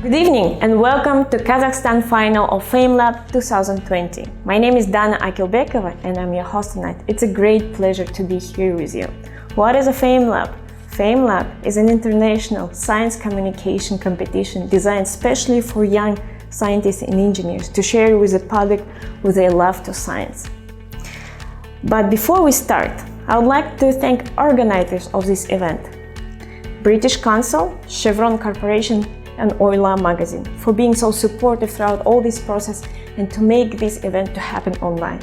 Good evening and welcome to Kazakhstan final of FameLab 2020. My name is Dana Akilbekova and I'm your host tonight. It's a great pleasure to be here with you. What is a FameLab? FameLab is an international science communication competition designed specially for young scientists and engineers to share with the public with their love to science. But before we start, I would like to thank organizers of this event: British Council, Chevron Corporation, and Oyla magazine for being so supportive throughout all this process and to make this event to happen online.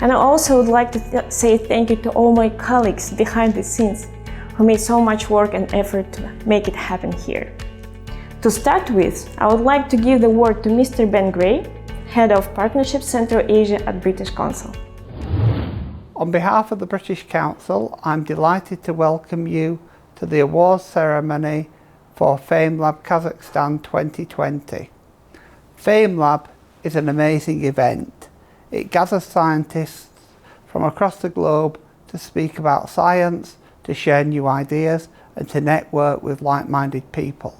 And I also would like to say thank you to all my colleagues behind the scenes who made so much work and effort to make it happen here. To start with, I would like to give the word to Mr. Ben Gray, Head of Partnership Central Asia at British Council. On behalf of the British Council, I'm delighted to welcome you to the awards ceremony for FameLab Kazakhstan 2020. FameLab is an amazing event. It gathers scientists from across the globe to speak about science, to share new ideas, and to network with like-minded people.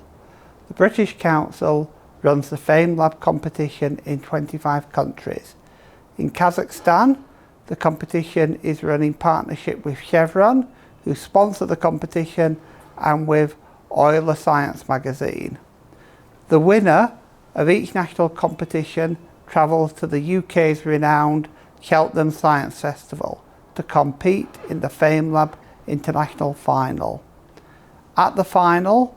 The British Council runs the FameLab competition in 25 countries. In Kazakhstan, the competition is run in partnership with Chevron, who sponsor the competition, and with Oyla Science magazine. The winner of each national competition travels to the UK's renowned Cheltenham Science Festival to compete in the FameLab International Final. At the final,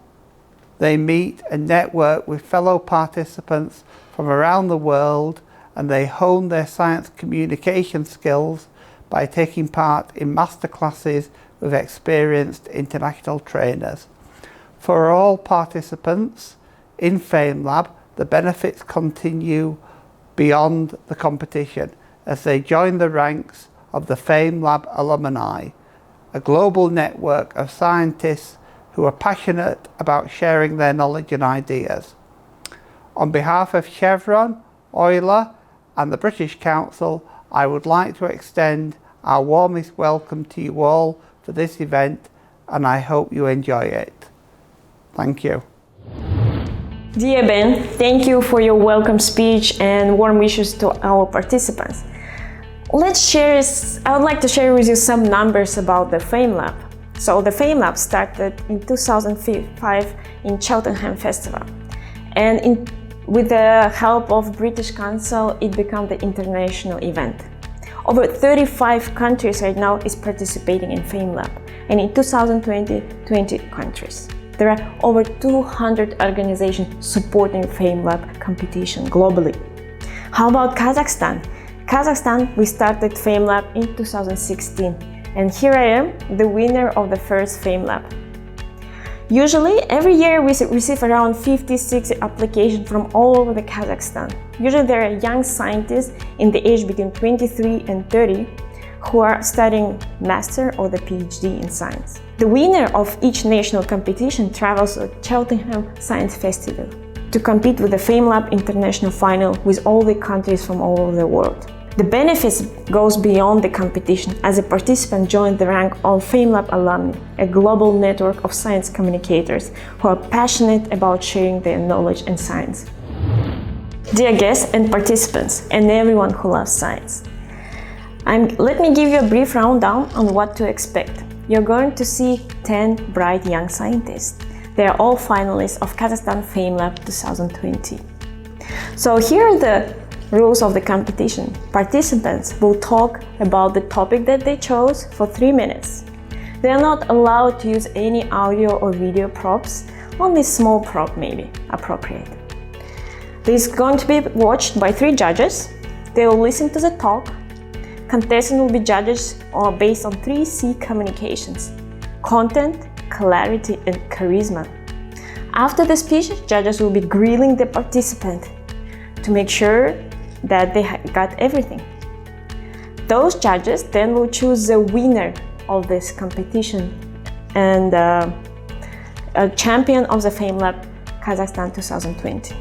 they meet and network with fellow participants from around the world, and they hone their science communication skills by taking part in masterclasses with experienced international trainers. For all participants in FameLab, the benefits continue beyond the competition as they join the ranks of the FameLab alumni, a global network of scientists who are passionate about sharing their knowledge and ideas. On behalf of Chevron, Oyla, and the British Council, I would like to extend our warmest welcome to you all for this event, and I hope you enjoy it. Thank you. Dear Ben, thank you for your welcome speech and warm wishes to our participants. I would like to share with you some numbers about the FameLab. So the FameLab started in 2005 in Cheltenham Festival, and with the help of British Council, it became the international event. Over 35 countries right now is participating in FameLab, and in 2020, 20 countries. There are over 200 organizations supporting FameLab competition globally. How about Kazakhstan? Kazakhstan, we started FameLab in 2016, and here I am, the winner of the first FameLab. Usually, every year we receive around 50-60 applications from all over the Kazakhstan. Usually there are young scientists in the age between 23 and 30 who are studying master or the PhD in science. The winner of each national competition travels to Cheltenham Science Festival to compete with the FameLab International Final with all the countries from all over the world. The benefits goes beyond the competition as a participant joined the rank of FameLab alumni, a global network of science communicators who are passionate about sharing their knowledge and science. Dear guests and participants, and everyone who loves science, let me give you a brief rundown on what to expect. You're going to see 10 bright young scientists. They are all finalists of Kazakhstan FameLab 2020. So here are the rules of the competition. Participants will talk about the topic that they chose for 3 minutes. They are not allowed to use any audio or video props, only small prop may be appropriate. This is going to be watched by 3 judges. They will listen to the talk. Contestants will be judged based on 3 C communications: content, clarity, and charisma. After the speech, judges will be grilling the participant to make sure that they got everything. Those judges then will choose the winner of this competition and a champion of the FameLab Kazakhstan 2020,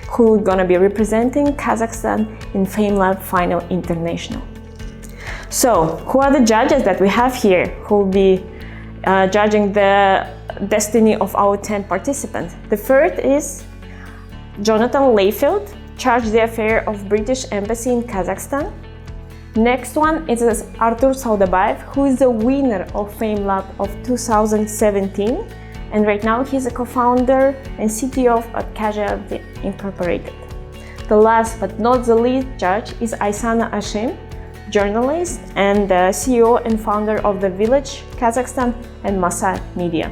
who is going to be representing Kazakhstan in FameLab Final International. So, who are the judges that we have here who will be judging the destiny of our 10 participants? The first is Jonathan Layfield charged the affair of British embassy in Kazakhstan. Next one is Artur Saudabayev, who is the winner of FameLab of 2017, and right now he's a co-founder and CTO of Casualty Incorporated. The last but not the least judge is Aysana Ashim, journalist and the CEO and founder of The Village Kazakhstan and Masa Media.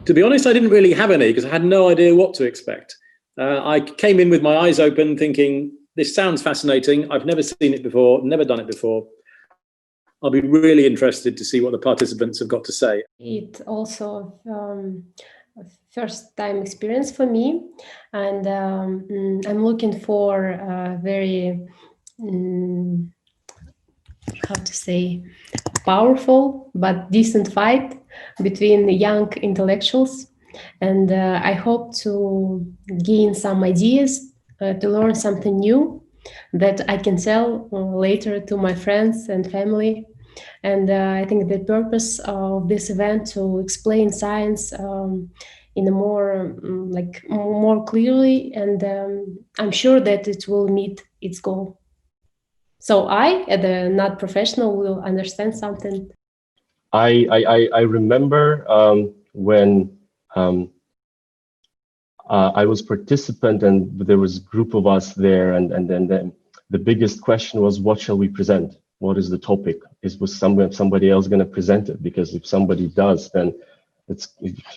To be honest, I didn't really have any because I had no idea what to expect. I came in with my eyes open thinking, this sounds fascinating. I've never seen it before, never done it before. I'll be really interested to see what the participants have got to say. It also a first time experience for me, and I'm looking for a very, how to say, powerful but decent fight between young intellectuals. And I hope to gain some ideas, to learn something new that I can tell later to my friends and family. And I think the purpose of this event to explain science in a more clearly, and I'm sure that it will meet its goal. So I, as a not professional, will understand something. I remember when I was participant and there was a group of us there, and then the biggest question was, what shall we present? What is the topic? Was somebody else going to present it? Because if somebody does, then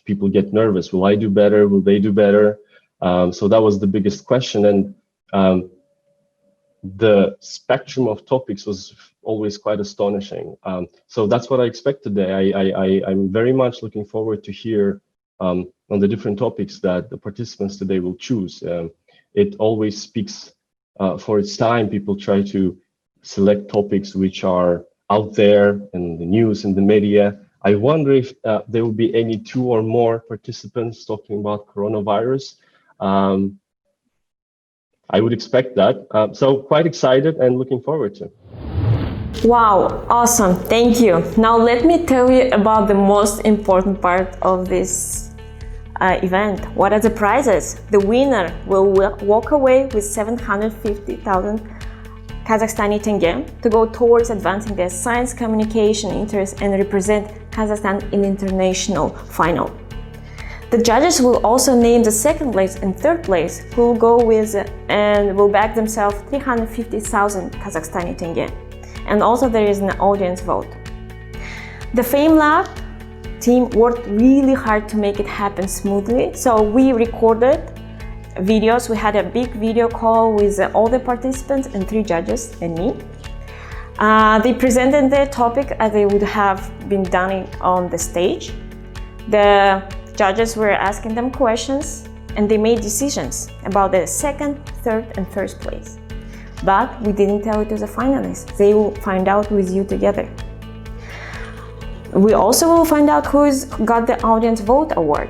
people get nervous. Will I do better? Will they do better? So that was the biggest question. And the spectrum of topics was always quite astonishing. So that's what I expect today. I'm very much looking forward to hear on the different topics that the participants today will choose. It always speaks for its time. People try to select topics which are out there in the news, in the media. I wonder if there will be any 2 or more participants talking about coronavirus. I would expect that. So quite excited and looking forward to. Wow, awesome, thank you. Now let me tell you about the most important part of this event. What are the prizes? The winner will walk away with 750,000 Kazakhstani tenge to go towards advancing their science communication interests and represent Kazakhstan in international final. The judges will also name the second place and third place, who will go with and will back themselves 350,000 Kazakhstani tenge. And also there is an audience vote. The FameLab team worked really hard to make it happen smoothly. So we recorded videos. We had a big video call with all the participants and 3 judges and me. They presented their topic as they would have been done on the stage. The judges were asking them questions and they made decisions about the second, third and first place. But we didn't tell it to the finalists. They will find out with you together. We also will find out who's got the Audience Vote Award.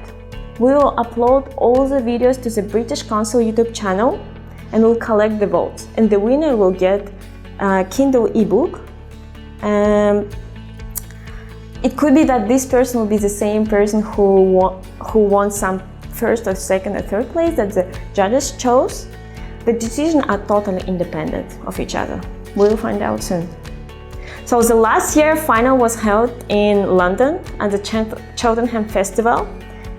We will upload all the videos to the British Council YouTube channel and we'll collect the votes. And the winner will get a Kindle ebook. It could be that this person will be the same person who won some first or second or third place that the judges chose. The decisions are totally independent of each other. We'll find out soon. So the last year final was held in London at the Cheltenham Festival.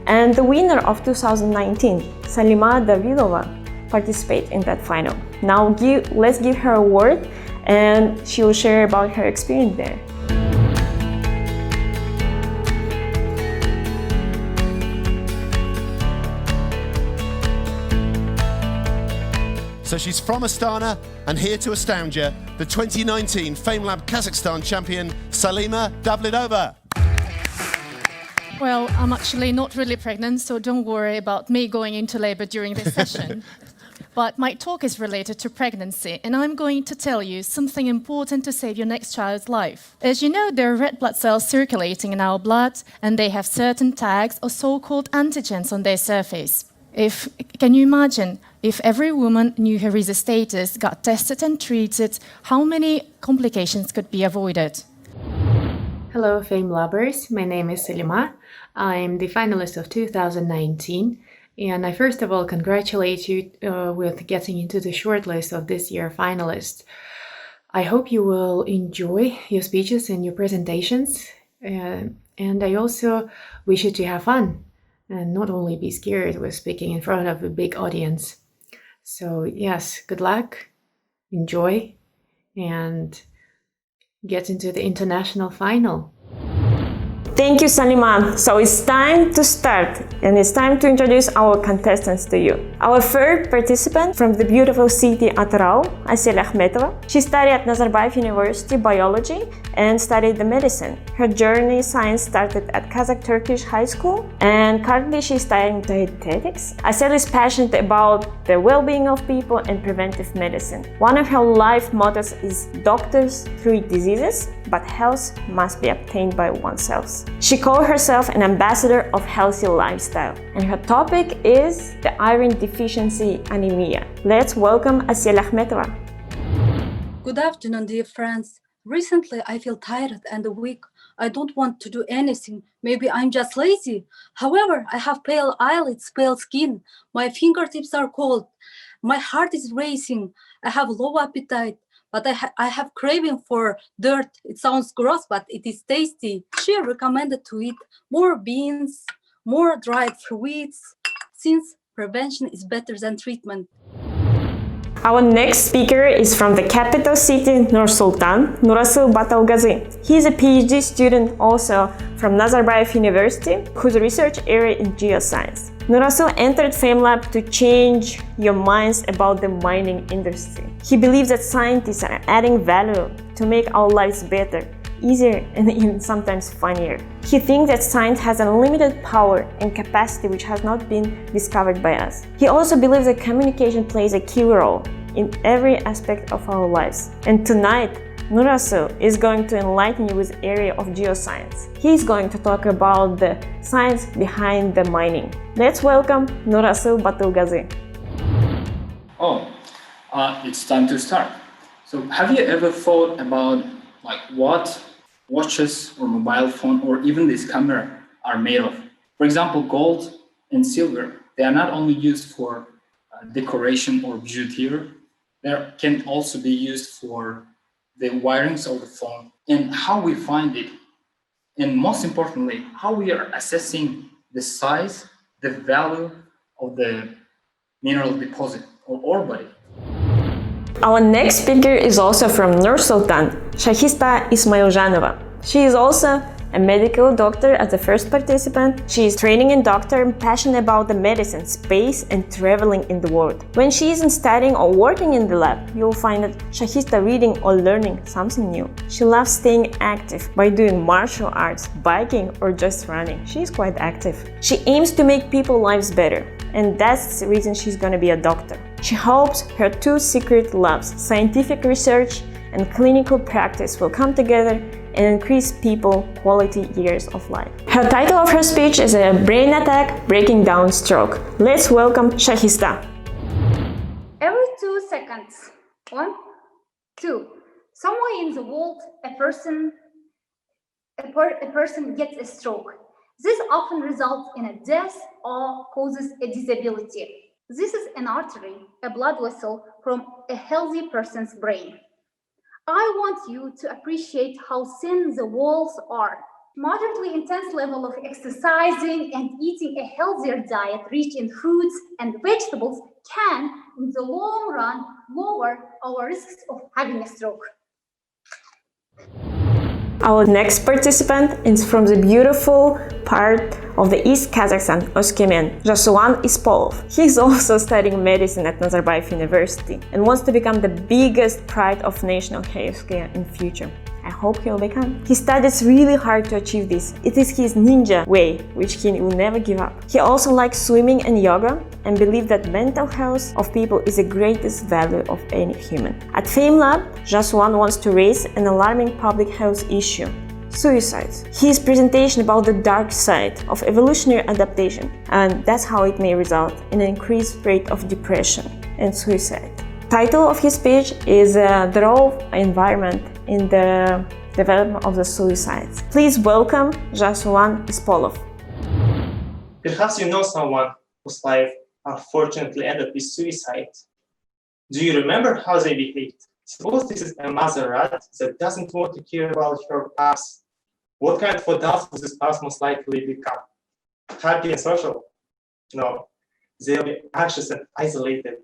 And the winner of 2019, Salima Davilova, participated in that final. Now let's give her a word and she will share about her experience there. So she's from Astana and here to astound you, the 2019 FameLab Kazakhstan champion, Salima Davlidova. Well, I'm actually not really pregnant, so don't worry about me going into labor during this session. But my talk is related to pregnancy, and I'm going to tell you something important to save your next child's life. As you know, there are red blood cells circulating in our blood, and they have certain tags or so-called antigens on their surface. Can you imagine, if every woman knew her Rhesus status, got tested and treated, how many complications could be avoided? Hello FameLabers, my name is Salima. I'm the finalist of 2019 And I first of all congratulate you with getting into the shortlist of this year's finalists. I hope you will enjoy your speeches and your presentations. And I also wish you to have fun and not only be scared with speaking in front of a big audience. So yes, good luck, enjoy, and get into the international final. Thank you, Salima. So it's time to start, and it's time to introduce our contestants to you. Our third participant from the beautiful city Atyrau, Asel Akhmetova. She studied at Nazarbayev University biology and studied the medicine. Her journey in science started at Kazakh-Turkish High School, and currently she's studying dietetics. Asel is passionate about the well-being of people and preventive medicine. One of her life mottos is "Doctors treat diseases, but health must be obtained by oneself." She calls herself an ambassador of healthy lifestyle, and her topic is the iron deficiency anemia. Let's welcome Asel Akhmetova. Good afternoon, dear friends. Recently, I feel tired and weak. I don't want to do anything. Maybe I'm just lazy. However, I have pale eyelids, pale skin. My fingertips are cold. My heart is racing. I have low appetite. But I have craving for dirt. It sounds gross, but it is tasty. She recommended to eat more beans, more dried fruits, since prevention is better than treatment. Our next speaker is from the capital city, Nur-Sultan, Nurasul Batalgazi. He is a PhD student also from Nazarbayev University, whose research area is geoscience. Nurasul entered FameLab to change your minds about the mining industry. He believes that scientists are adding value to make our lives better, easier, and even sometimes funnier. He thinks that science has unlimited power and capacity which has not been discovered by us. He also believes that communication plays a key role in every aspect of our lives. And tonight, Nurasul is going to enlighten you with the area of geoscience. He is going to talk about the science behind the mining. Let's welcome Nurasul Batalgazi. It's time to start. So have you ever thought about what watches or mobile phone or even this camera are made of? For example, gold and silver. They are not only used for decoration or bijouterie, they can also be used for the wirings of the phone and how we find it. And most importantly, how we are assessing the size, the value of the mineral deposit or ore body. Our next speaker is also from Nur-Sultan, Shahista Ismailjanova. She is also a medical doctor as the first participant. She is training in doctor and passionate about the medicine, space, and traveling in the world. When she isn't studying or working in the lab, you'll find that Shahista reading or learning something new. She loves staying active by doing martial arts, biking, or just running. She is quite active. She aims to make people's lives better, and that's the reason she's going to be a doctor. She hopes her two secret loves, scientific research and clinical practice, will come together and increase people's quality years of life. Her title of her speech is a brain attack, breaking down stroke. Let's welcome Shahista. Every 2 seconds, 1, 2, somewhere in the world, a person gets a stroke. This often results in a death or causes a disability. This is an artery, a blood vessel from a healthy person's brain. I want you to appreciate how thin the walls are. Moderately intense level of exercising and eating a healthier diet rich in fruits and vegetables can, in the long run, lower our risks of having a stroke. Our next participant is from the beautiful part of the East Kazakhstan, Öskümen, Jasuan Ispolov. He is also studying medicine at Nazarbayev University and wants to become the biggest pride of national healthcare in future. I hope he will become. He studies really hard to achieve this. It is his ninja way, which he will never give up. He also likes swimming and yoga and believes that mental health of people is the greatest value of any human. At FameLab, Jasuan wants to raise an alarming public health issue: suicide. His presentation about the dark side of evolutionary adaptation, and that's how it may result in an increased rate of depression and suicide. Title of his speech is The Role of Environment in the Development of the Suicides. Please welcome Jasuan Ispolov. Perhaps you know someone whose life unfortunately ended with suicide. Do you remember how they behaved? Suppose this is a mother rat that doesn't want to care about her pups. What kind of adult will this pups most likely become? Happy and social? No, they'll be anxious and isolated.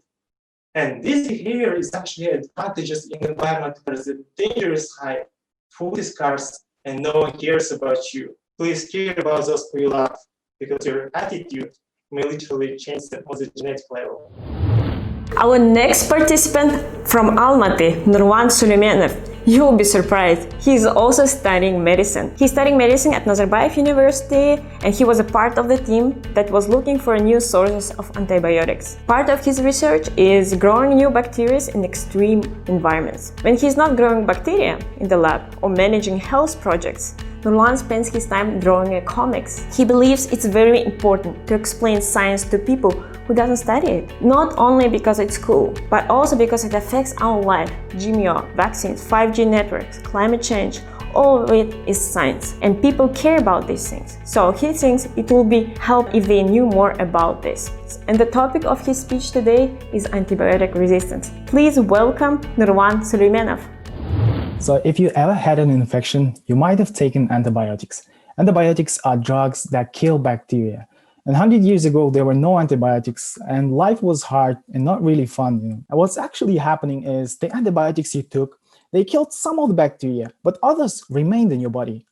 And this behavior is actually advantageous in an environment where the danger is high, food is scarce, and no one cares about you. Please care about those who you love, because your attitude may literally change them on the genetic level. Our next participant from Almaty, Nurwan Suleymanov. You will be surprised. He is also studying medicine. He's studying medicine at Nazarbayev University, and he was a part of the team that was looking for new sources of antibiotics. Part of his research is growing new bacteria in extreme environments. When he's not growing bacteria in the lab or managing health projects, Nurwan spends his time drawing comics. He believes it's very important to explain science to people who doesn't study it. Not only because it's cool, but also because it affects our life. GMO, vaccines, 5G networks, climate change, all of it is science. And people care about these things. So he thinks it will be help if they knew more about this. And the topic of his speech today is antibiotic resistance. Please welcome Nurwan Suleymanov. So if you ever had an infection, you might have taken antibiotics. Antibiotics are drugs that kill bacteria. And 100 years ago, there were no antibiotics and life was hard and not really fun. And what's actually happening is the antibiotics you took, they killed some of the bacteria, but others remained in your body.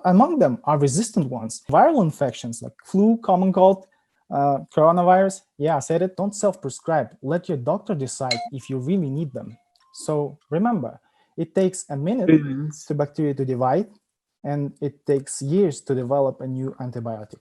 Among them are resistant ones. Viral infections like flu, common cold, coronavirus. Yeah, I said it, don't self-prescribe. Let your doctor decide if you really need them. So remember, it takes a minute to bacteria to divide, and it takes years to develop a new antibiotic.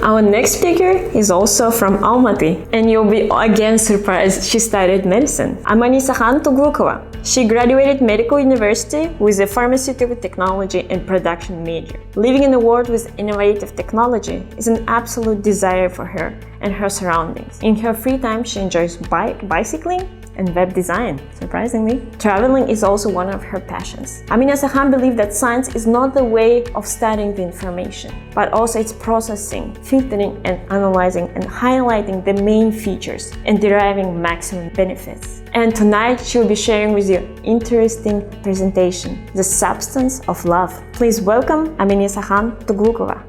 Our next speaker is also from Almaty, and you'll be again surprised she studied medicine. Amanisahan Tuglukova. She graduated Medical University with a pharmaceutical technology and production major. Living in a world with innovative technology is an absolute desire for her and her surroundings. In her free time, she enjoys bicycling and web design, surprisingly. Traveling is also one of her passions. Amina Sahan believed that science is not the way of studying the information, but also its processing, filtering and analyzing and highlighting the main features and deriving maximum benefits. And tonight she'll be sharing with you an interesting presentation, The Substance of Love. Please welcome Amina Sahan Tuglukova.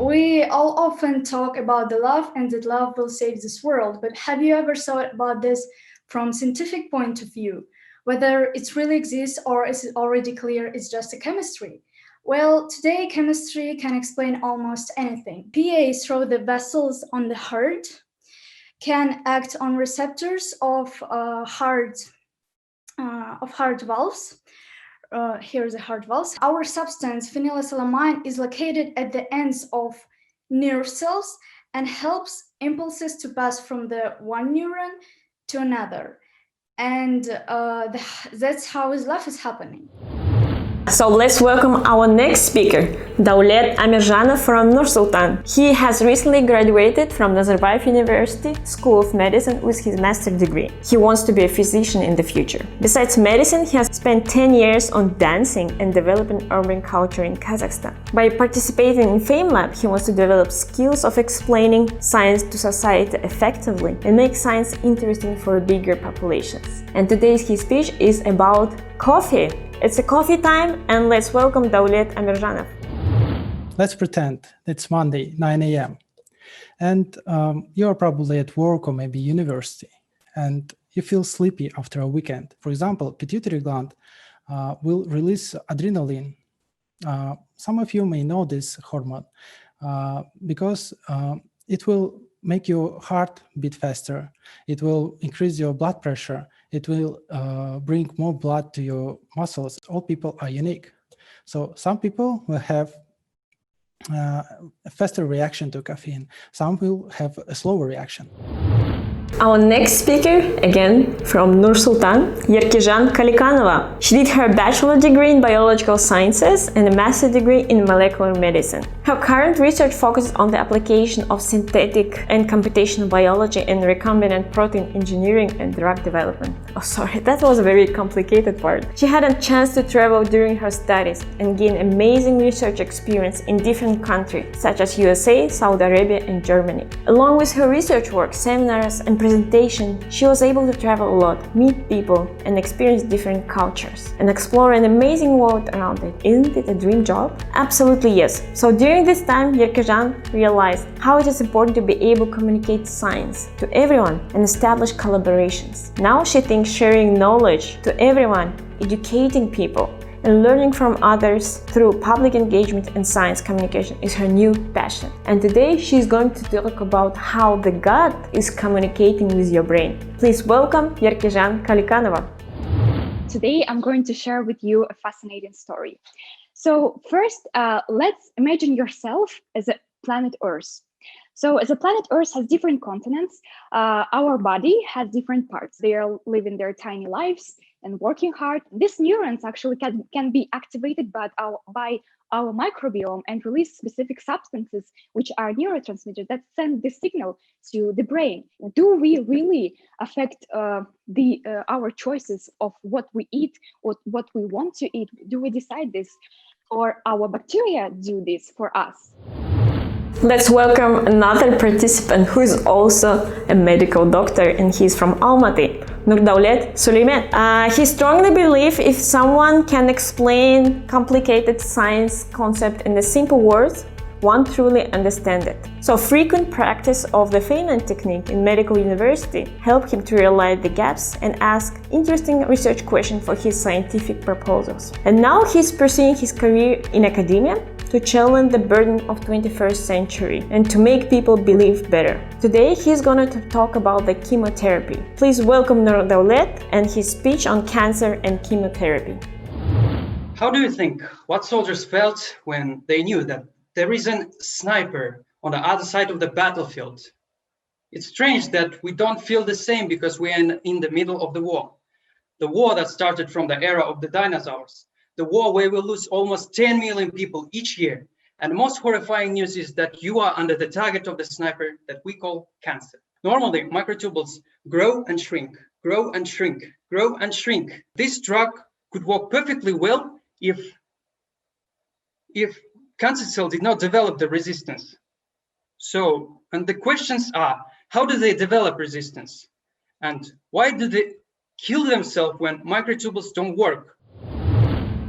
We all often talk about the love and that love will save this world, but have you ever thought about this from scientific point of view, whether it really exists or is it already clear it's just a chemistry? Well, today chemistry can explain almost anything. PAs through the vessels on the heart can act on receptors of heart valves. Here's the heart valves. Our substance, phenylethylamine, is located at the ends of nerve cells and helps impulses to pass from the one neuron to another, and that's how his life is happening. So let's welcome our next speaker, Daulet Amirjanov from Nur-Sultan. He has recently graduated from Nazarbayev University School of Medicine with his master's degree. He wants to be a physician in the future. Besides medicine, he has spent 10 years on dancing and developing urban culture in Kazakhstan. By participating in FameLab, he wants to develop skills of explaining science to society effectively and make science interesting for bigger populations. And today's his speech is about coffee. It's a coffee time, and let's welcome Daulet Amirjanov. Let's pretend it's Monday, 9 a.m. and you're probably at work or maybe university, and you feel sleepy after a weekend. For example, pituitary gland will release adrenaline. Some of you may know this hormone because it will make your heart beat faster. It will increase your blood pressure. It will bring more blood to your muscles. All people are unique. So some people will have a faster reaction to caffeine. Some will have a slower reaction. Our next speaker, again from Nur-Sultan, Yerkejan Kalikanova. She did her bachelor degree in biological sciences and a master degree in molecular medicine. Her current research focuses on the application of synthetic and computational biology and recombinant protein engineering and drug development. Oh, sorry, that was a very complicated part. She had a chance to travel during her studies and gain amazing research experience in different countries, such as USA, Saudi Arabia, and Germany. Along with her research work, seminars, and presentation, she was able to travel a lot, meet people, and experience different cultures, and explore an amazing world around it. Isn't it a dream job? Absolutely yes. So during this time, Yerkejan realized how it is important to be able to communicate science to everyone and establish collaborations. Now she thinks sharing knowledge to everyone, educating people, and learning from others through public engagement and science communication is her new passion. And today she's going to talk about how the gut is communicating with your brain. Please welcome Yerkejan Kalikanova. Today I'm going to share with you a fascinating story. So first, let's imagine yourself as a planet Earth. So as a planet Earth has different continents, our body has different parts. They are living their tiny lives and working hard. These neurons actually can be activated by our microbiome and release specific substances, which are neurotransmitters that send the signal to the brain. Do we really affect our choices of what we eat, what we want to eat? Do we decide this, or our bacteria do this for us? Let's welcome another participant who is also a medical doctor, and he's from Almaty, Nurdaulet Suleyman. He strongly believes if someone can explain complicated science concept in the simple words, one truly understands it. So frequent practice of the Feynman technique in medical university helped him to realize the gaps and ask interesting research questions for his scientific proposals. And now he's pursuing his career in academia to challenge the burden of 21st century and to make people believe better. Today he's going to talk about the chemotherapy. Please welcome Nurdaulet and his speech on cancer and chemotherapy. How do you think what soldiers felt when they knew that there is a sniper on the other side of the battlefield? It's strange that we don't feel the same because we are in the middle of the war. The war that started from the era of the dinosaurs. The war where we lose almost 10 million people each year. And the most horrifying news is that you are under the target of the sniper that we call cancer. Normally, microtubules grow and shrink, grow and shrink, grow and shrink. This drug could work perfectly well if cancer cells did not develop the resistance. So, and the questions are, how do they develop resistance? And why do they kill themselves when microtubules don't work?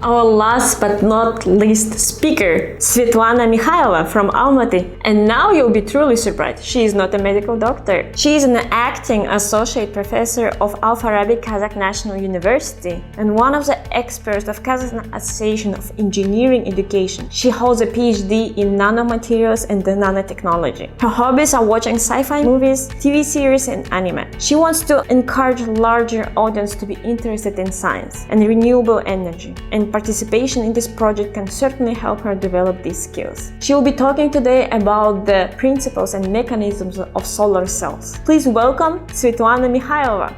Our last but not least speaker, Svetlana Mikhailova from Almaty. And now you'll be truly surprised. She is not a medical doctor. She is an acting associate professor of Al-Farabi Kazakh National University and one of the experts of Kazakhstan Association of Engineering Education. She holds a PhD in nanomaterials and nanotechnology. Her hobbies are watching sci-fi movies, TV series, and anime. She wants to encourage larger audience to be interested in science and renewable energy, and participation in this project can certainly help her develop these skills. She will be talking today about the principles and mechanisms of solar cells. Please welcome Svetlana Mikhailova.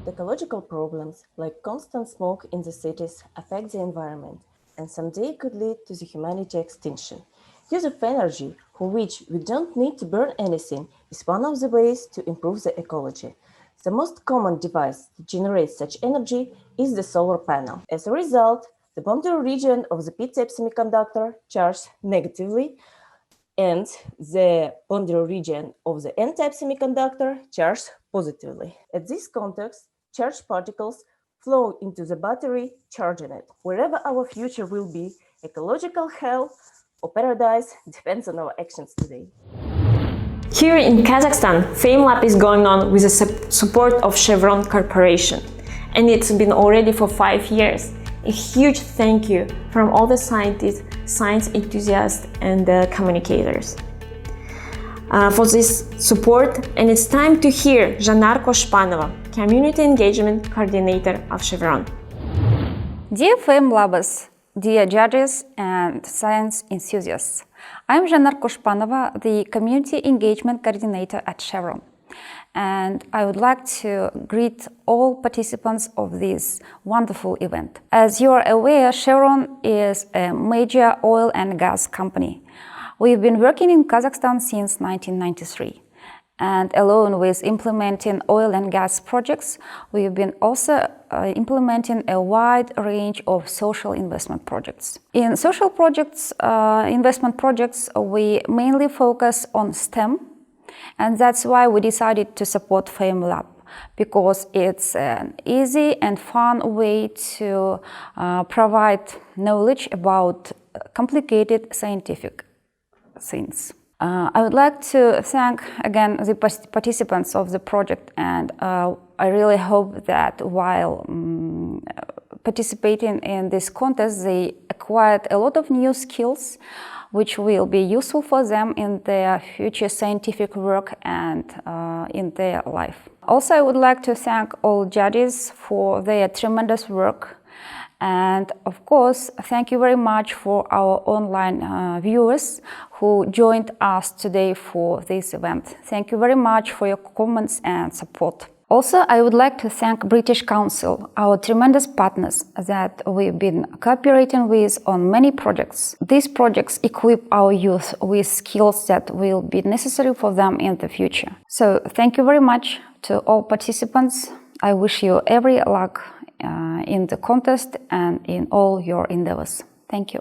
Ecological problems like constant smoke in the cities affect the environment and someday could lead to the humanity extinction. Use of energy, for which we don't need to burn anything, is one of the ways to improve the ecology. The most common device to generate such energy is the solar panel. As a result, the boundary region of the p-type semiconductor charged negatively, and the boundary region of the n-type semiconductor charged positively. At this context, charged particles flow into the battery, charging it. Wherever our future will be, ecological hell or paradise depends on our actions today. Here in Kazakhstan, FameLab is going on with the support of Chevron Corporation, and it's been already for 5 years. A huge thank you from all the scientists, science enthusiasts, and communicators for this support. And it's time to hear Zhanar Koshpanova, Community Engagement Coordinator of Chevron. Dear FameLabers, dear judges and science enthusiasts, I'm Zhanar Koshpanova, the Community Engagement Coordinator at Chevron. and I would like to greet all participants of this wonderful event. As you are aware, Chevron is a major oil and gas company. We've been working in Kazakhstan since 1993. And along with implementing oil and gas projects, we've been also implementing a wide range of social investment projects. In social projects, investment projects, we mainly focus on STEM, and that's why we decided to support FameLab, because it's an easy and fun way to provide knowledge about complicated scientific things. I would like to thank again the participants of the project, and I really hope that while participating in this contest, they acquired a lot of new skills which will be useful for them in their future scientific work and in their life. Also, I would like to thank all judges for their tremendous work. And of course, thank you very much for our online viewers who joined us today for this event. Thank you very much for your comments and support. Also, I would like to thank British Council, our tremendous partners that we've been cooperating with on many projects. These projects equip our youth with skills that will be necessary for them in the future. So, thank you very much to all participants. I wish you every luck in the contest and in all your endeavors. Thank you.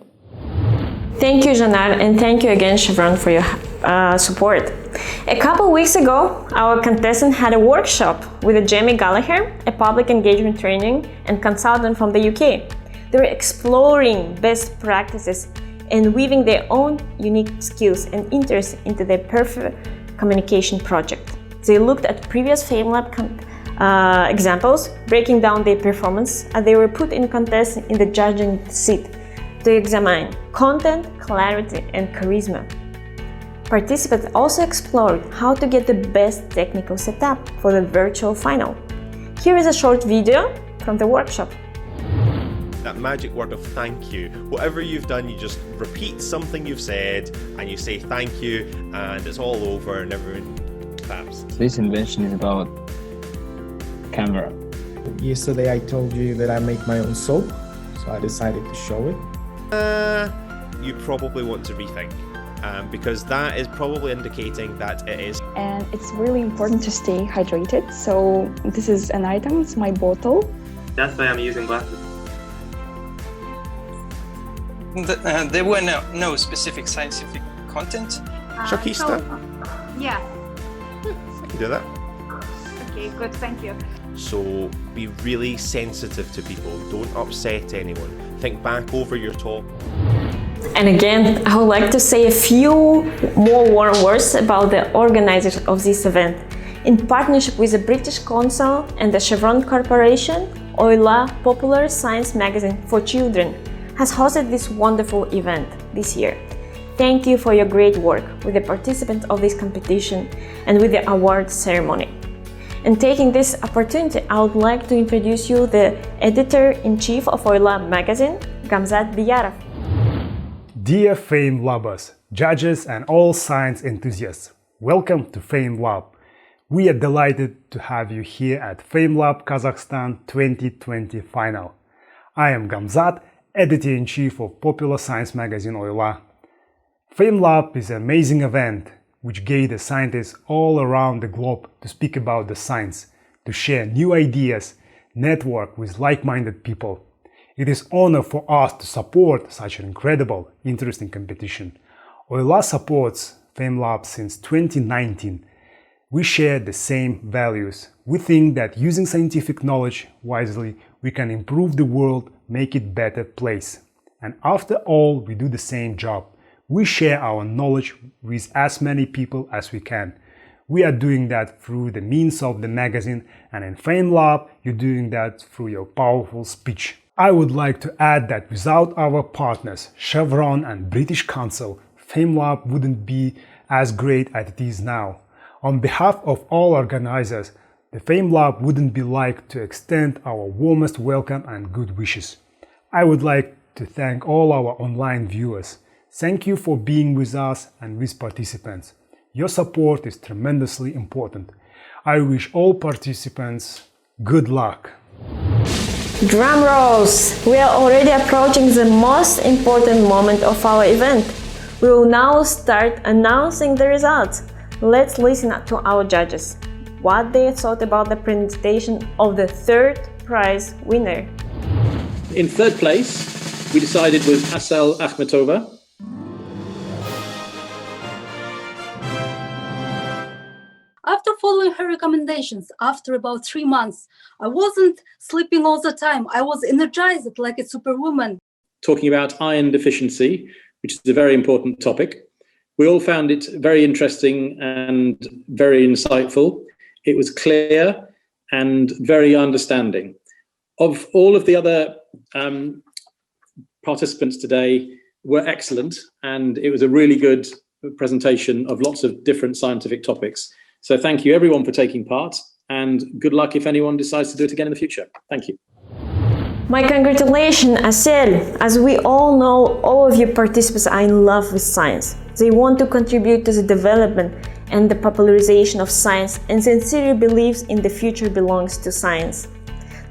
Thank you, Janar, and thank you again, Chevron, for your support. A couple weeks ago, our contestant had a workshop with Jamie Gallagher, a public engagement training and consultant from the UK. They were exploring best practices and weaving their own unique skills and interests into their perfect communication project. They looked at previous FameLab examples, breaking down their performance, and they were put in contest in the judging seat to examine content, clarity, and charisma. Participants also explored how to get the best technical setup for the virtual final. Here is a short video from the workshop. That magic word of thank you. Whatever you've done, you just repeat something you've said and you say thank you, and it's all over and everyone claps. This invention is about camera. Yesterday I told you that I make my own soap, so I decided to show it. You probably want to rethink, because that is probably indicating that it is. And it's really important to stay hydrated, so this is an item, it's my bottle. That's why I'm using glasses. There were no specific scientific content. Shakista? Yeah. You can do that. Okay, good, thank you. So be really sensitive to people, don't upset anyone. Think back over your talk. And again, I would like to say a few more warm words about the organizers of this event. In partnership with the British Council and the Chevron Corporation, Oyla, popular science magazine for children, has hosted this wonderful event this year. Thank you for your great work with the participants of this competition and with the award ceremony. And taking this opportunity, I would like to introduce you the editor-in-chief of Oyla magazine, Gamzat Biyarov. Dear FameLabers, judges and all science enthusiasts, welcome to FameLab. We are delighted to have you here at FameLab Kazakhstan 2020 final. I am Gamzat, editor-in-chief of popular science magazine Oyla. FameLab is an amazing event which gathers scientists all around the globe to speak about the science, to share new ideas, network with like-minded people. It is an honor for us to support such an incredible, interesting competition. Oyla supports FameLab since 2019. We share the same values. We think that using scientific knowledge wisely, we can improve the world, make it a better place. And after all, we do the same job. We share our knowledge with as many people as we can. We are doing that through the means of the magazine, and in FameLab, you're doing that through your powerful speech. I would like to add that without our partners, Chevron and British Council, FameLab wouldn't be as great as it is now. On behalf of all organizers, the FameLab wouldn't be like to extend our warmest welcome and good wishes. I would like to thank all our online viewers. Thank you for being with us and with participants. Your support is tremendously important. I wish all participants good luck. Drum rolls! We are already approaching the most important moment of our event. We will now start announcing the results. Let's listen to our judges, what they thought about the presentation of the third prize winner. In third place, we decided with Asal Akhmetova. After following her recommendations, after about 3 months, I wasn't sleeping all the time. I was energized like a superwoman. Talking about iron deficiency, which is a very important topic. We all found it very interesting and very insightful. It was clear and very understanding. Of all of the other participants today were excellent, and it was a really good presentation of lots of different scientific topics. So thank you everyone for taking part, and good luck if anyone decides to do it again in the future. Thank you. My congratulations, Asel! As we all know, all of you participants are in love with science. They want to contribute to the development and the popularization of science and sincerely believes in the future belongs to science.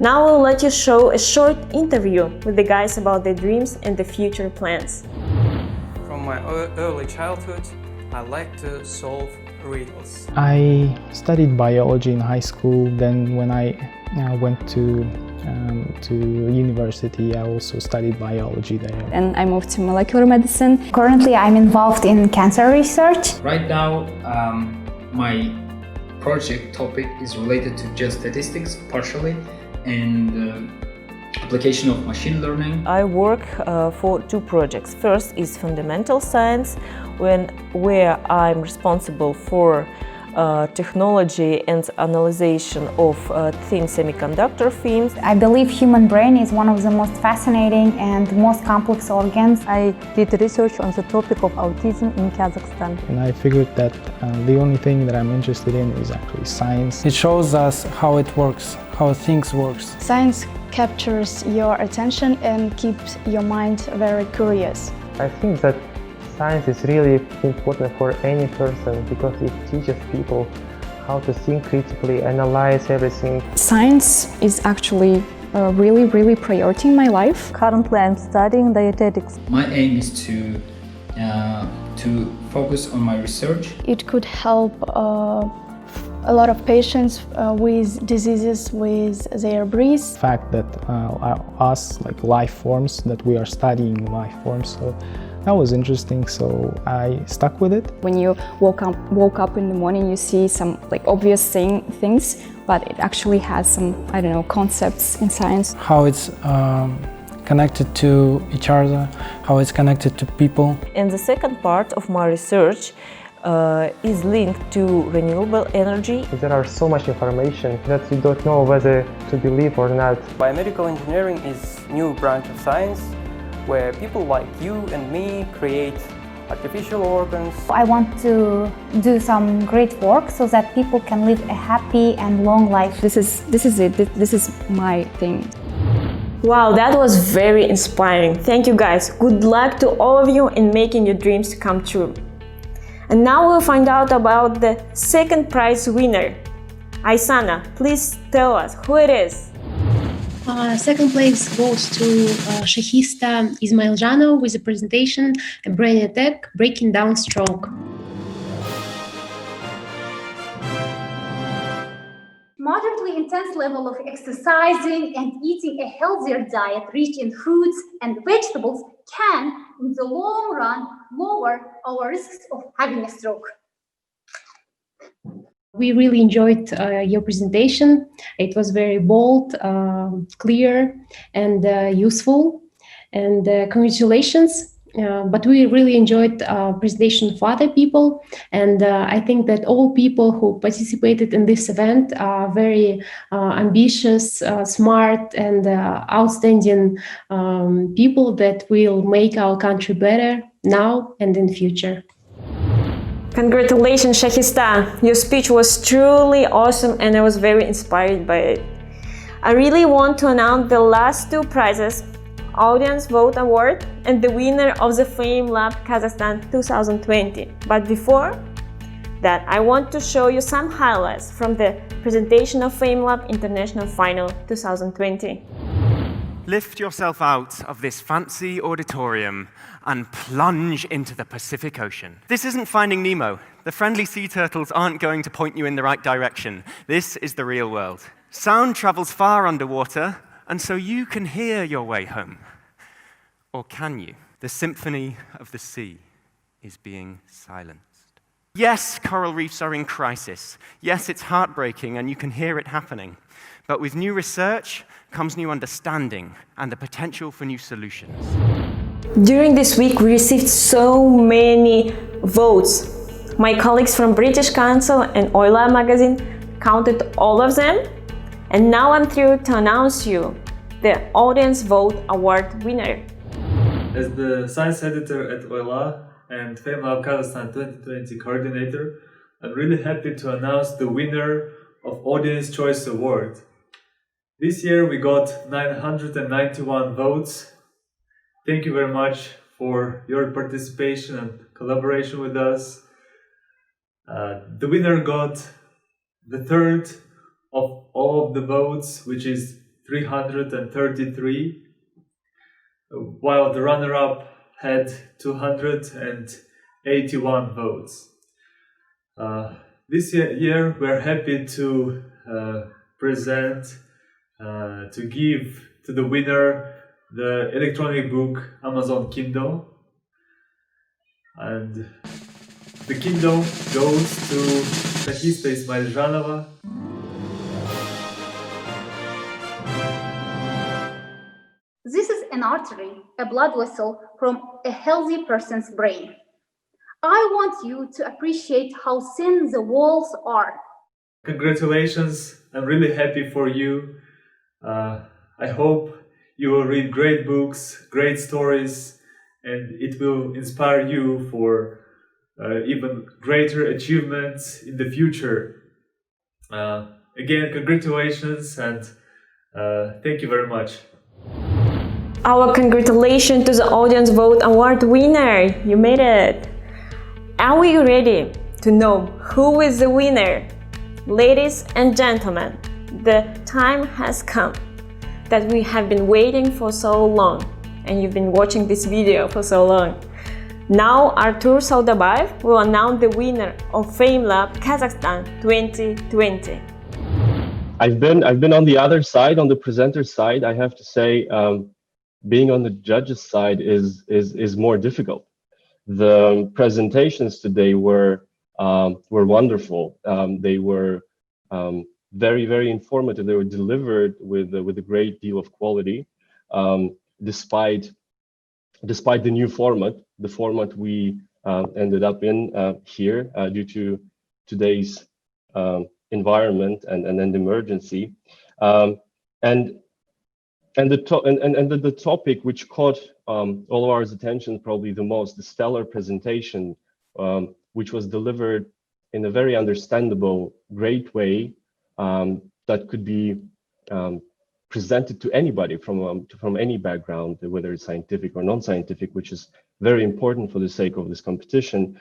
Now we'll let you show a short interview with the guys about their dreams and the future plans. From my early childhood, I like to solve riddles. I studied biology in high school. Then when I went to university, I also studied biology there. And I moved to molecular medicine. Currently, I'm involved in cancer research. Right now, my project topic is related to geostatistics partially and application of machine learning. I work for two projects. First is fundamental science, where I'm responsible for technology and analyzation of thin semiconductor films. I believe human brain is one of the most fascinating and most complex organs. I did research on the topic of autism in Kazakhstan. And I figured that the only thing that I'm interested in is actually science. It shows us how it works, how things work. Science captures your attention and keeps your mind very curious. I think that science is really important for any person because it teaches people how to think critically, analyze everything. Science is actually really priority in my life. Currently, I'm studying dietetics. My aim is to focus on my research. It could help a lot of patients with diseases with their breath. The fact that us, like life forms, that we are studying life forms, so that was interesting, so I stuck with it. When you woke up in the morning, you see some like obvious things, but it actually has some, I don't know, concepts in science. How it's connected to each other, how it's connected to people. And the second part of my research is linked to renewable energy. There are so much information that you don't know whether to believe or not. Biomedical engineering is a new branch of science where people like you and me create artificial organs. I want to do some great work so that people can live a happy and long life. This is it. This is my thing. Wow, that was very inspiring. Thank you guys. Good luck to all of you in making your dreams come true. And now we'll find out about the second prize winner. Aysana, please tell us who it is. Second place goes to Shahista Ismailjanov with the presentation A Brain Attack, Breaking Down Stroke. Moderately intense level of exercising and eating a healthier diet rich in fruits and vegetables can, in the long run, lower our risks of having a stroke. We really enjoyed your presentation. It was very bold, clear, and useful. And congratulations. But we really enjoyed presentation of other people. And I think that all people who participated in this event are very ambitious, smart, and outstanding people that will make our country better now and in the future. Congratulations, Shahista! Your speech was truly awesome and I was very inspired by it. I really want to announce the last two prizes, Audience Vote Award and the winner of the FameLab Kazakhstan 2020. But before, that, I want to show you some highlights from the presentation of FameLab International Final 2020. Lift yourself out of this fancy auditorium and plunge into the Pacific Ocean. This isn't Finding Nemo. The friendly sea turtles aren't going to point you in the right direction. This is the real world. Sound travels far underwater, and so you can hear your way home. Or can you? The symphony of the sea is being silenced. Yes, coral reefs are in crisis. Yes, it's heartbreaking, and you can hear it happening. But with new research comes new understanding and the potential for new solutions. During this week, we received so many votes. My colleagues from British Council and Oilab magazine counted all of them, and now I'm thrilled to announce you the Audience Vote Award winner. As the science editor at Oilab and FameLab Kazakhstan 2020 coordinator, I'm really happy to announce the winner of Audience Choice Award. This year we got 991 votes. Thank you very much for your participation and collaboration with us. The winner got the third of all of the votes, which is 333, while the runner-up had 281 votes. This year we're happy to present to give to the winner the electronic book Amazon Kindle, and the Kindle goes to Tahista Ismailjanova. This is an artery, a blood vessel from a healthy person's brain. I want you to appreciate how thin the walls are. Congratulations, I'm really happy for you. I hope you will read great books, great stories, and it will inspire you for even greater achievements in the future. Again, congratulations, and thank you very much. Our congratulations to the Audience Vote Award winner! You made it! Are we ready to know who is the winner? Ladies and gentlemen, the time has come that we have been waiting for so long, and you've been watching this video for so long. Now Artur Saudabayev will announce the winner of FameLab Kazakhstan 2020. I've been on the other side, on the presenter side. I have to say, being on the judges side is more difficult. The presentations today were wonderful. They were very, very informative. They were delivered with a great deal of quality, despite the new format, the format we ended up in here due to today's environment and emergency, and the topic which caught all of our attention probably the most, the stellar presentation, which was delivered in a very understandable, great way, that could be presented to anybody from any background, whether it's scientific or non-scientific, which is very important for the sake of this competition.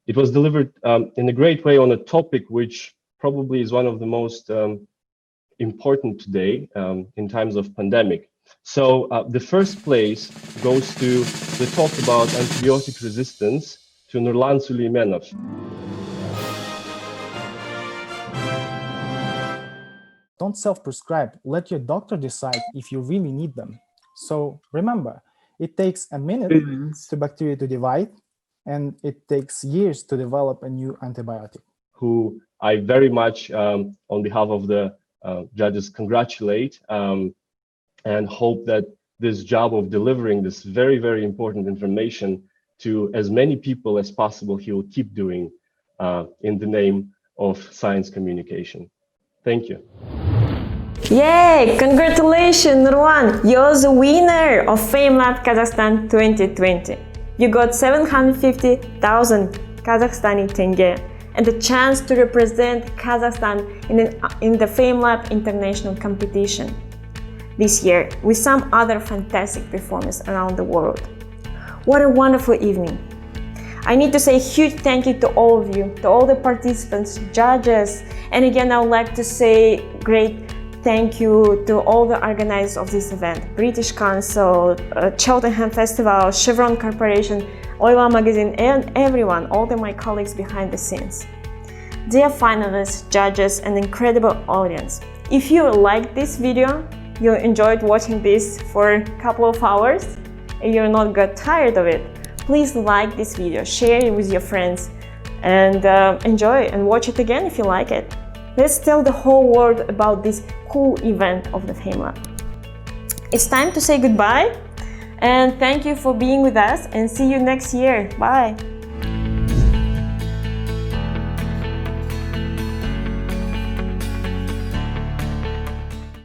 It was delivered in a great way on a topic which probably is one of the most important today in times of pandemic. So the first place goes to the talk about antibiotic resistance to Nurlan Suleymanov. Don't self-prescribe. Let your doctor decide if you really need them. So remember, it takes a minute to bacteria to divide, and it takes years to develop a new antibiotic. Who I very much, on behalf of the judges, congratulate and hope that this job of delivering this very, very important information to as many people as possible, he will keep doing in the name of science communication. Thank you. Yay! Congratulations, Nurlan! You're the winner of FameLab Kazakhstan 2020. You got 750,000 Kazakhstani tenge and the chance to represent Kazakhstan in the FameLab International competition this year with some other fantastic performers around the world. What a wonderful evening! I need to say a huge thank you to all of you, to all the participants, judges, and again I would like to say great thank you to all the organizers of this event, British Council, Cheltenham Festival, Chevron Corporation, OILA Magazine, and everyone, all my colleagues behind the scenes. Dear finalists, judges, and incredible audience, if you liked this video, you enjoyed watching this for a couple of hours, and you're not got tired of it, please like this video, share it with your friends, and enjoy and watch it again if you like it. Let's tell the whole world about this cool event of the FameLab. It's time to say goodbye, and thank you for being with us, and see you next year. Bye!